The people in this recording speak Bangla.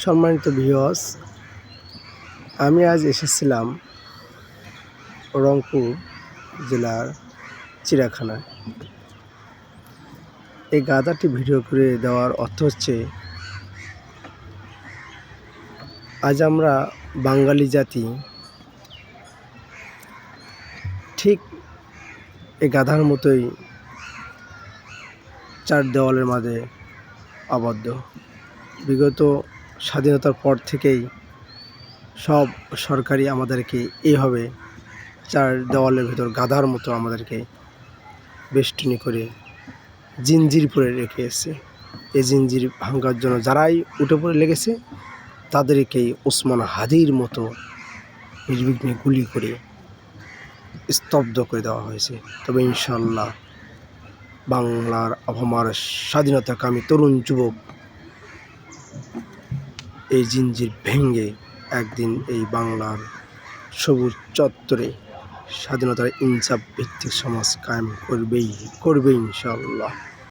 সম্মানিত ভিউয়ার্স, আমি আজ এসেছিলাম রংপুর জেলার চিড়িয়াখানায়। এই গাধাটি ভিডিও করে দেওয়ার অর্থ হচ্ছে, আজ আমরা বাঙালি জাতি ঠিক এই গাধার মতোই চার দেওয়ালের মাঝে আবদ্ধ। বিগত স্বাধীনতার পর থেকেই সব সরকারি আমাদেরকে এইভাবে চার দেওয়ালের ভেতর গাধার মতো আমাদেরকে বেষ্টনী করে জিঞ্জির পরে রেখে এসেছে। এই জিঞ্জির ভাঙার জন্য যারাই উঠে পড়ে লেগেছে তাদেরকেই ওসমান হাদির মতো নির্বিঘ্নে গুলি করে স্তব্ধ করে দেওয়া হয়েছে। তবে ইনশাআল্লাহ বাংলার আবহাওয়ার স্বাধীনতাকামী তরুণ যুবক এই জিঞ্জির ভেঙে একদিন এই বাংলার সবুজ চত্বরে স্বাধীনতার ইনসাফ ভিত্তিক সমাজ কায়েম করবে ইনশাআল্লাহ।